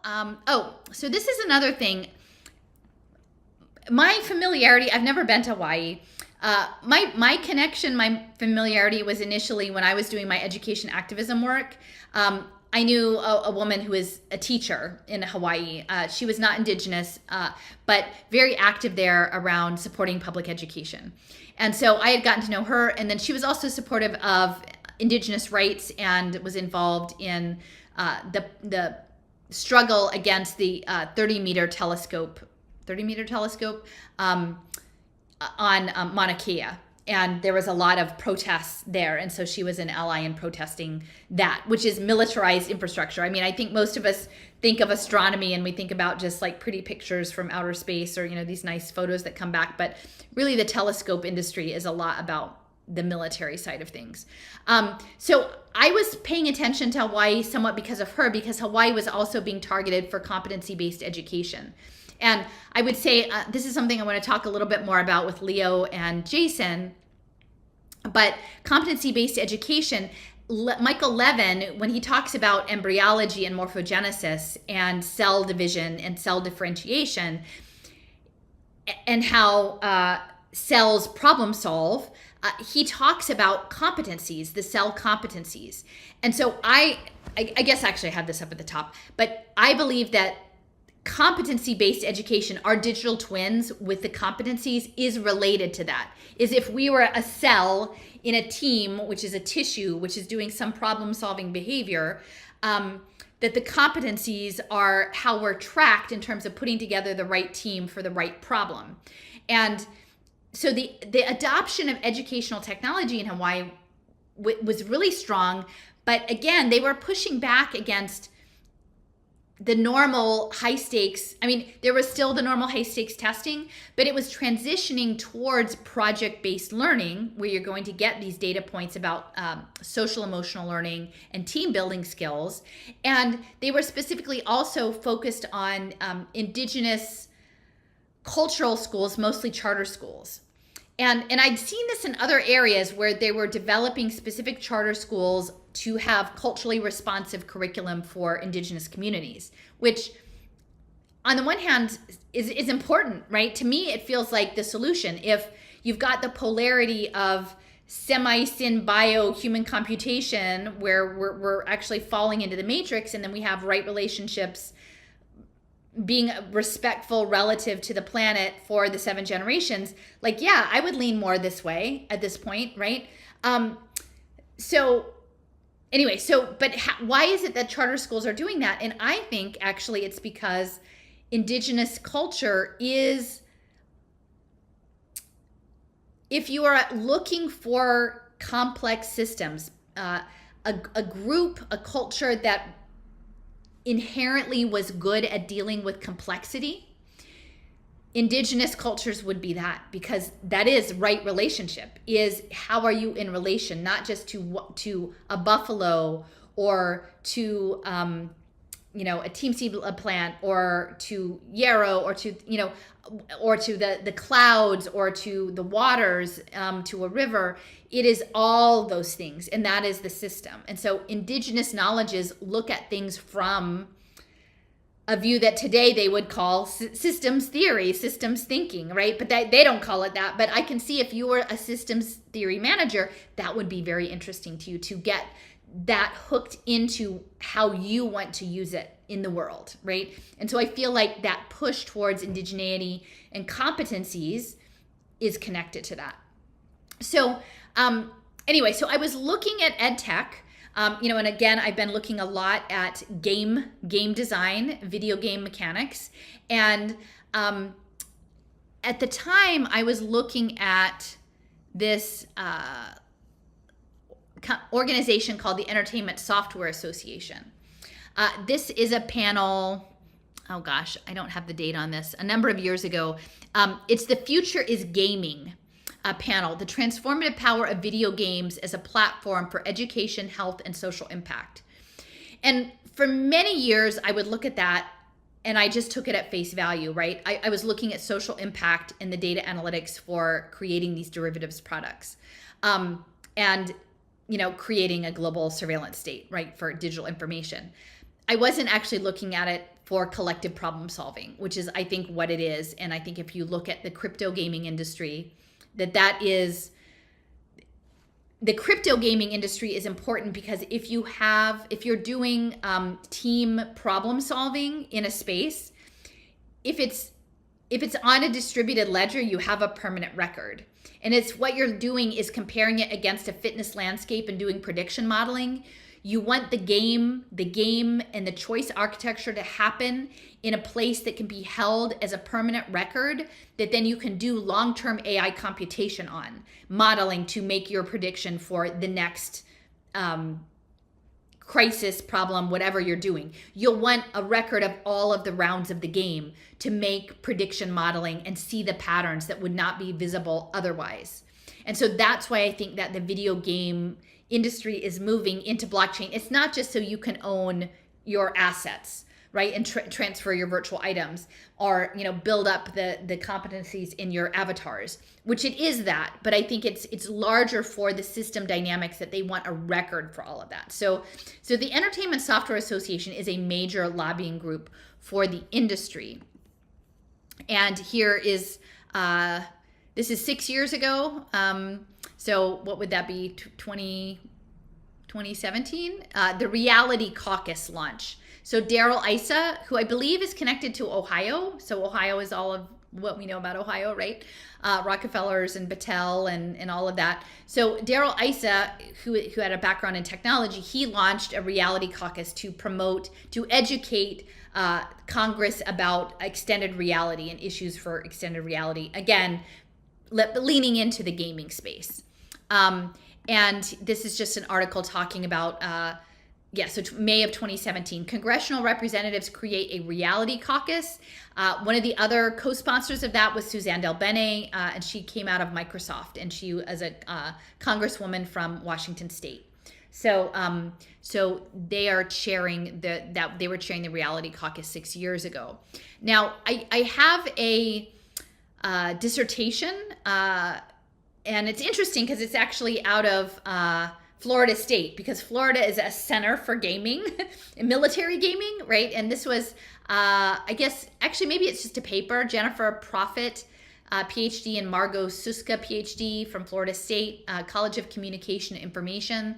So this is another thing. My familiarity, I've never been to Hawaii. My connection, my familiarity was initially when I was doing my education activism work. I knew a woman who is a teacher in Hawaii. She was not indigenous, but very active there around supporting public education. And so I had gotten to know her, and then she was also supportive of indigenous rights and was involved in the struggle against the 30-meter telescope on Mauna Kea. And there was a lot of protests there. And so she was an ally in protesting that, which is militarized infrastructure. I mean, I think most of us think of astronomy and we think about just like pretty pictures from outer space or, these nice photos that come back. But really the telescope industry is a lot about the military side of things. So I was paying attention to Hawaii somewhat because of her, because Hawaii was also being targeted for competency-based education. And I would say this is something I want to talk a little bit more about with Leo and Jason. But competency-based education, Michael Levin, when he talks about embryology and morphogenesis and cell division and cell differentiation and how cells problem solve, he talks about competencies, the cell competencies. And so I guess actually I have this up at the top, but I believe that competency-based education, our digital twins with the competencies, is related to that. Is if we were a cell in a team, which is a tissue, which is doing some problem-solving behavior, that the competencies are how we're tracked in terms of putting together the right team for the right problem. And so the adoption of educational technology in Hawaii was really strong, but again, they were pushing back against the normal high stakes. I mean, there was still the normal high stakes testing, but it was transitioning towards project-based learning where you're going to get these data points about social emotional learning and team building skills. And they were specifically also focused on indigenous cultural schools, mostly charter schools. And I'd seen this in other areas where they were developing specific charter schools to have culturally responsive curriculum for indigenous communities, which on the one hand is important, right? To me, it feels like the solution. If you've got the polarity of semi-syn-bio human computation where we're actually falling into the matrix, and then we have right relationships being respectful relative to the planet for the 7 generations, like, yeah, I would lean more this way at this point, right? Why is it that charter schools are doing that? And I think actually it's because indigenous culture is, if you are looking for complex systems, a group, a culture that inherently was good at dealing with complexity, indigenous cultures would be that, because that is right relationship, is how are you in relation, not just to a buffalo or to a team seed plant or to yarrow or to or to the clouds or to the waters, to a river. It is all those things, and that is the system. And so indigenous knowledges look at things from a view that today they would call systems theory, systems thinking, right? But they don't call it that. But I can see if you were a systems theory manager, that would be very interesting to you to get that hooked into how you want to use it in the world, right? And so I feel like that push towards indigeneity and competencies is connected to that. So anyway, so I was looking at ed tech, and again, I've been looking a lot at game design, video game mechanics. And at the time I was looking at this organization called the Entertainment Software Association. This is a panel, oh gosh, I don't have the date on this, a number of years ago. It's The Future is Gaming panel, the transformative power of video games as a platform for education, health, and social impact. And for many years, I would look at that and I just took it at face value, right? I was looking at social impact and the data analytics for creating these derivatives products. And creating a global surveillance state, right, for digital information. I wasn't actually looking at it for collective problem solving, which is, I think, what it is. And I think if you look at the crypto gaming industry, that is, the crypto gaming industry is important because if you're doing team problem solving in a space, if it's on a distributed ledger, you have a permanent record. And it's what you're doing is comparing it against a fitness landscape and doing prediction modeling. You want the game and the choice architecture to happen in a place that can be held as a permanent record that then you can do long-term AI computation on, modeling to make your prediction for the next crisis, problem, whatever you're doing. You'll want a record of all of the rounds of the game to make prediction modeling and see the patterns that would not be visible otherwise. And so that's why I think that the video game industry is moving into blockchain. It's not just so you can own your assets, right, and transfer your virtual items, or build up the competencies in your avatars, which it is that, but I think it's larger for the system dynamics that they want a record for all of that. So the Entertainment Software Association is a major lobbying group for the industry, and here is this is 6 years ago. So what would that be? 2017? The Reality Caucus launch. So Daryl Issa, who I believe is connected to Ohio. So Ohio is all of what we know about Ohio, right? Rockefellers and Battelle and all of that. So Daryl Issa, who had a background in technology, he launched a Reality Caucus to educate Congress about extended reality and issues for extended reality. Again, leaning into the gaming space. And this is just an article talking about, so May of 2017, congressional representatives create a reality caucus. One of the other co-sponsors of that was Suzanne DelBene, and she came out of Microsoft, and she was a congresswoman from Washington State. So they are chairing they were chairing the Reality Caucus 6 years ago. Now, I have a dissertation, and it's interesting because it's actually out of Florida State, because Florida is a center for gaming, military gaming, right? And this was, I guess, actually maybe it's just a paper. Jennifer Profit, PhD, and Margot Suska, PhD from Florida State College of Communication and Information.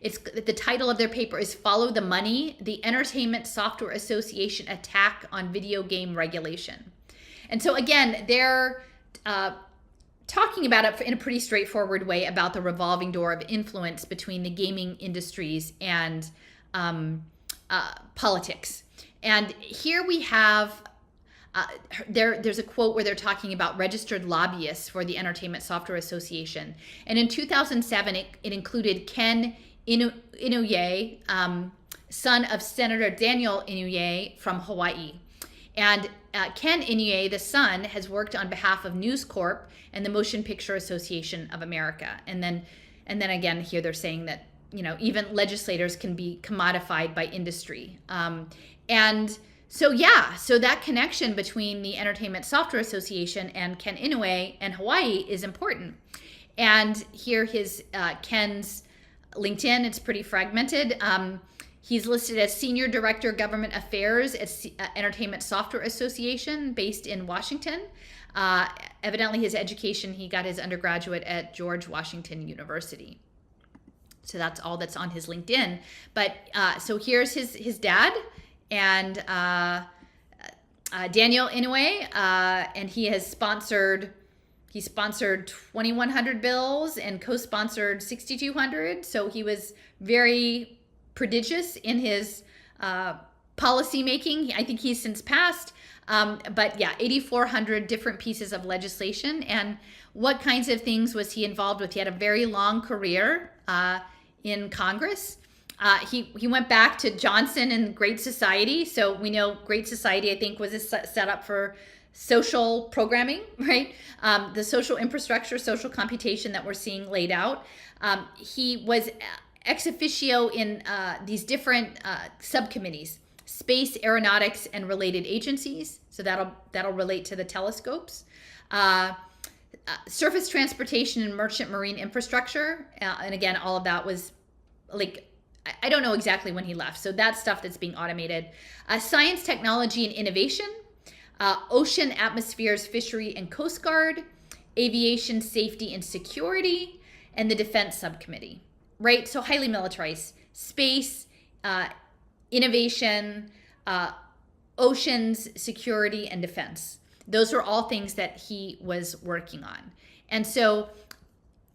It's the title of their paper is "Follow the Money: The Entertainment Software Association Attack on Video Game Regulation." And so again, they're talking about it in a pretty straightforward way about the revolving door of influence between the gaming industries and politics. And here we have, there's a quote where they're talking about registered lobbyists for the Entertainment Software Association. And in 2007, it included Ken Inouye, son of Senator Daniel Inouye from Hawaii. And Ken Inouye, the son, has worked on behalf of News Corp and the Motion Picture Association of America. And then again, here they're saying that even legislators can be commodified by industry. And so that connection between the Entertainment Software Association and Ken Inouye and Hawaii is important. And here Ken's LinkedIn. It's pretty fragmented. He's listed as Senior Director of Government Affairs at Entertainment Software Association based in Washington. Evidently his education, he got his undergraduate at George Washington University. So that's all that's on his LinkedIn. But so here's his dad, and Daniel Inouye, and he sponsored 2,100 bills and co-sponsored 6,200. So he was very prodigious in his policy making. I think he's since passed, but 8,400 different pieces of legislation. And what kinds of things was he involved with? He had a very long career in Congress. He went back to Johnson and Great Society. So we know Great Society, I think, was set up for social programming, right? The social infrastructure, social computation that we're seeing laid out. He was ex officio in these different subcommittees, space, aeronautics, and related agencies. So that'll relate to the telescopes. Surface transportation and merchant marine infrastructure. And again, all of that was like I don't know exactly when he left. So that's stuff that's being automated. Science, technology, and innovation, ocean, atmospheres, fishery, and coast guard, aviation, safety, and security, and the defense subcommittee, right? So highly militarized. Space, innovation, oceans, security, and defense. Those were all things that he was working on. And so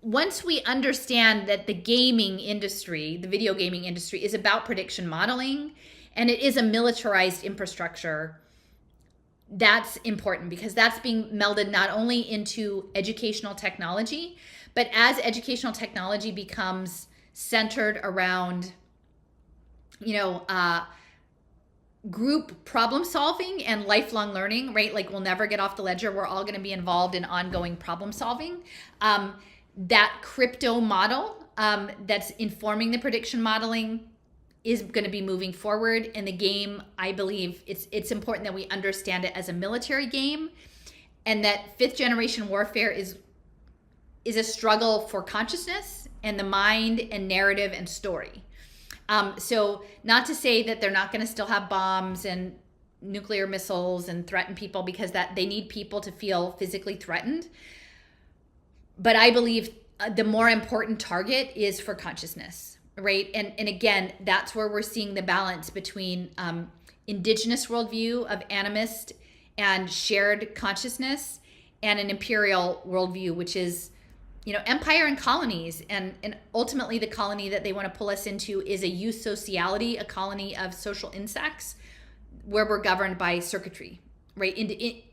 once we understand that the gaming industry, the video gaming industry, is about prediction modeling, and it is a militarized infrastructure, that's important because that's being melded not only into educational technology, but as educational technology becomes centered around, group problem solving and lifelong learning, right? Like we'll never get off the ledger. We're all going to be involved in ongoing problem solving. That crypto model that's informing the prediction modeling is going to be moving forward in the game. I believe it's important that we understand it as a military game, and that 5th generation warfare is a struggle for consciousness and the mind and narrative and story. So not to say that they're not going to still have bombs and nuclear missiles and threaten people, because that they need people to feel physically threatened. But I believe the more important target is for consciousness, right? And again, that's where we're seeing the balance between indigenous worldview of animist and shared consciousness, and an imperial worldview, which is empire and colonies, and ultimately the colony that they want to pull us into is a eusociality, a colony of social insects, where we're governed by circuitry, right?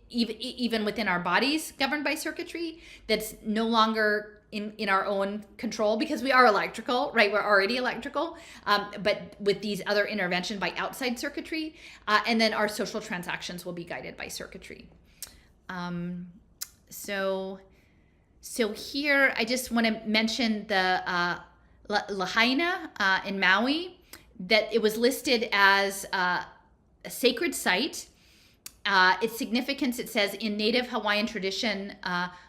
Even within our bodies, governed by circuitry that's no longer in our own control, because we are electrical, right? We're already electrical, but with these other intervention by outside circuitry, and then our social transactions will be guided by circuitry. So here, I just want to mention the Lahaina in Maui, that it was listed as a sacred site. Its significance, it says, in native Hawaiian tradition,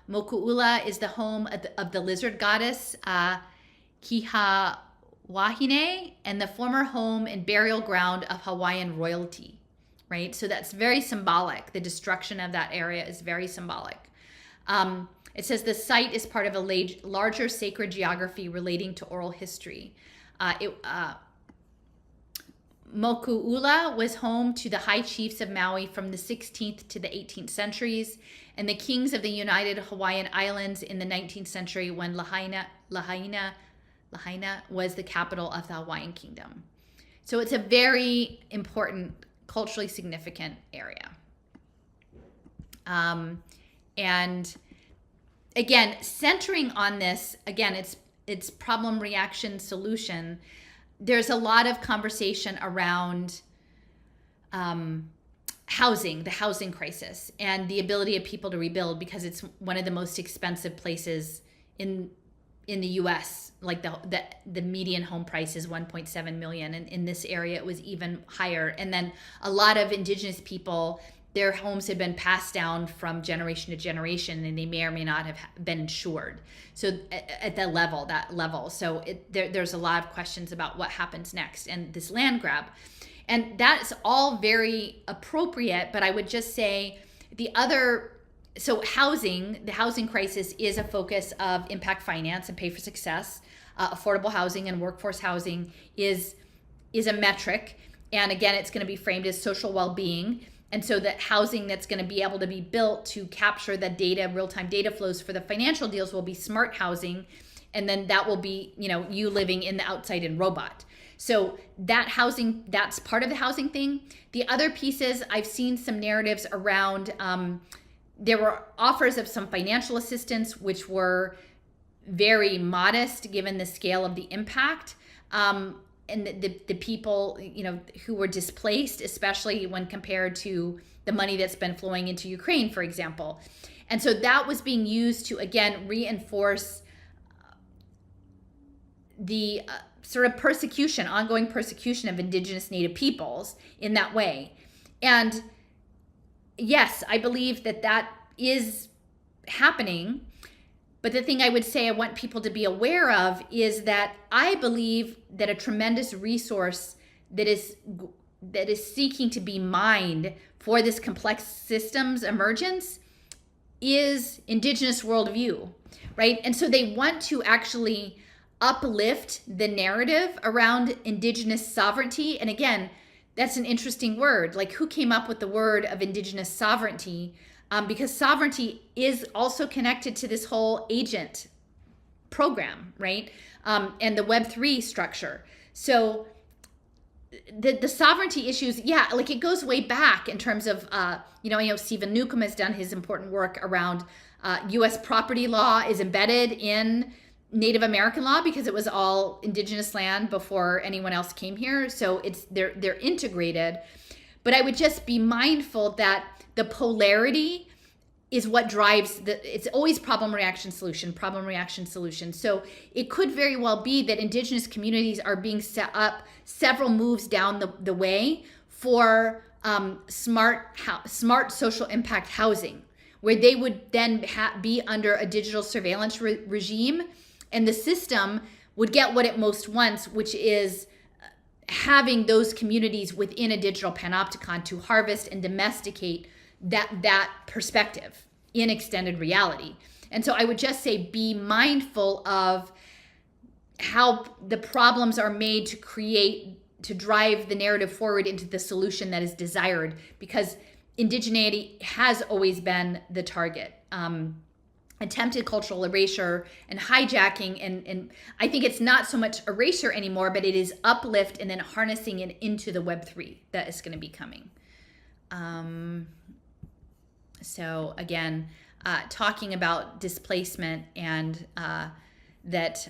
Moku'ula is the home of the lizard goddess Kihawahine, and the former home and burial ground of Hawaiian royalty, right? So that's very symbolic. The destruction of that area is very symbolic. It says the site is part of a larger sacred geography relating to oral history. Moku'ula was home to the high chiefs of Maui from the 16th to the 18th centuries, and the kings of the United Hawaiian Islands in the 19th century, when Lahaina was the capital of the Hawaiian Kingdom. So it's a very important, culturally significant area. And again, centering on this, again, it's problem, reaction, solution. There's a lot of conversation around housing, the housing crisis, and the ability of people to rebuild, because it's one of the most expensive places in the U.S. Like the median home price is $1.7 million, and in this area it was even higher. And then a lot of indigenous people, their homes had been passed down from generation to generation, and they may or may not have been insured. So at that level. So there's a lot of questions about what happens next and this land grab. And that's all very appropriate, but I would just say the housing crisis is a focus of impact finance and pay for success. Affordable housing and workforce housing is a metric. And again, it's going to be framed as social well-being. And so that housing that's going to be able to be built to capture the data, real-time data flows for the financial deals will be smart housing. And then that will be, you living in the outside in robot. So that housing, that's part of the housing thing. The other pieces, I've seen some narratives around, there were offers of some financial assistance, which were very modest given the scale of the impact. And the people, who were displaced, especially when compared to the money that's been flowing into Ukraine, for example. And so that was being used to, again, reinforce the sort of ongoing persecution of indigenous Native peoples in that way. And yes, I believe that is happening, But the thing I would say I want people to be aware of is that I believe that a tremendous resource that is seeking to be mined for this complex systems emergence is indigenous worldview, right? And so they want to actually uplift the narrative around indigenous sovereignty. And again, that's an interesting word. Like, who came up with the word of indigenous sovereignty? Because sovereignty is also connected to this whole agent program, right? And the Web3 structure. So the sovereignty issues, yeah, like it goes way back in terms of, I know Stephen Newcomb has done his important work around U.S. property law is embedded in Native American law because it was all indigenous land before anyone else came here. So they're integrated. But I would just be mindful that the polarity is what drives it's always problem, reaction, solution. So it could very well be that indigenous communities are being set up several moves down the way for smart social impact housing, where they would then be under a digital surveillance regime, and the system would get what it most wants, which is having those communities within a digital panopticon to harvest and domesticate that perspective in extended reality. And so I would just say be mindful of how the problems are made to drive the narrative forward into the solution that is desired, because indigeneity has always been the target. Attempted cultural erasure and hijacking, and I think it's not so much erasure anymore, but it is uplift and then harnessing it into the Web3 that is going to be coming. So again, talking about displacement and that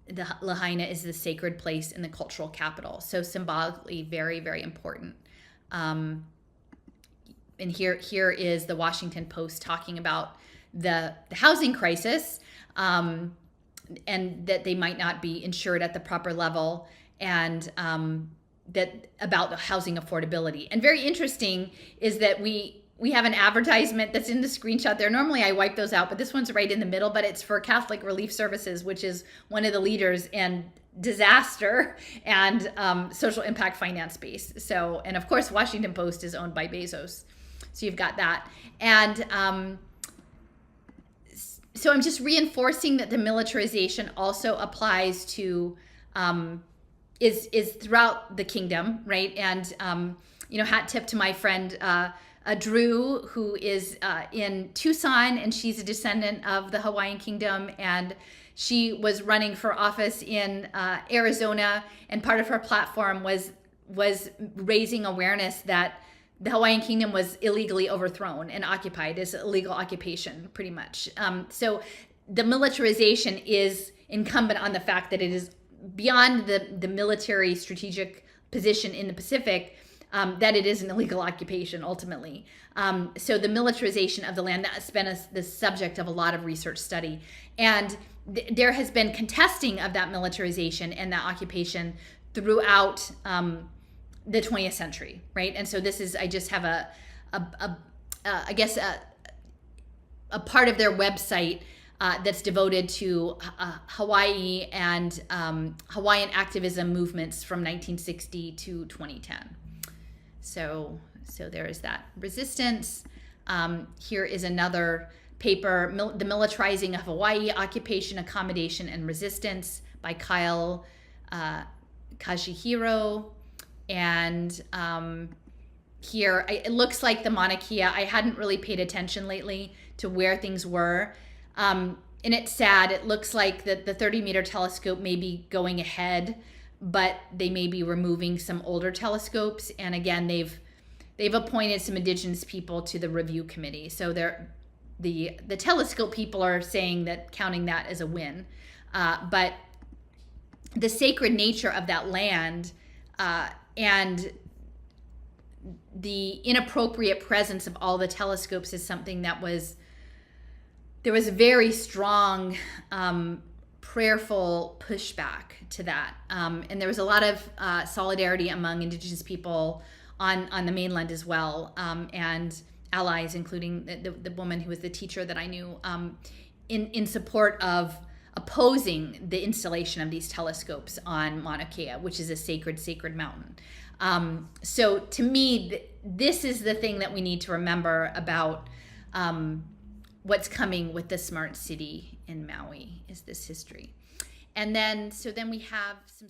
the Lahaina is the sacred place in the cultural capital. So symbolically very, very important. And here is the Washington Post talking about the housing crisis, and that they might not be insured at the proper level, and that about the housing affordability. And very interesting is that we have an advertisement that's in the screenshot there. Normally I wipe those out, but this one's right in the middle, but it's for Catholic Relief Services, which is one of the leaders in disaster and social impact finance space. So, and of course, Washington Post is owned by Bezos. So you've got that. And so I'm just reinforcing that the militarization also applies to, is throughout the kingdom, right? And, hat tip to my friend, Drew, who is in Tucson, and she's a descendant of the Hawaiian kingdom. And she was running for office in Arizona. And part of her platform was raising awareness that the Hawaiian kingdom was illegally overthrown and occupied as illegal occupation, pretty much. So the militarization is incumbent on the fact that it is beyond the military strategic position in the Pacific, that it is an illegal occupation ultimately. So the militarization of the land, that's been the subject of a lot of research study. And there has been contesting of that militarization and that occupation throughout the 20th century, right? And so this is, I just have a part of their website that's devoted to Hawaii and Hawaiian activism movements from 1960 to 2010. So there is that resistance. Here is another paper, The Militarizing of Hawaii, Occupation, Accommodation, and Resistance by Kyle Kajihiro. And here, it looks like the Mauna Kea. I hadn't really paid attention lately to where things were. And it's sad. It looks like the 30-meter telescope may be going ahead, but they may be removing some older telescopes. And again, they've appointed some indigenous people to the review committee. So the telescope people are saying that, counting that as a win. But the sacred nature of that land and the inappropriate presence of all the telescopes is something that there was very strong prayerful pushback to that. And there was a lot of solidarity among indigenous people on the mainland as well. And allies, including the woman who was the teacher that I knew, in support of opposing the installation of these telescopes on Mauna Kea, which is a sacred mountain. So to me, this is the thing that we need to remember about what's coming with the smart city in Maui, is this history. And then, so then we have some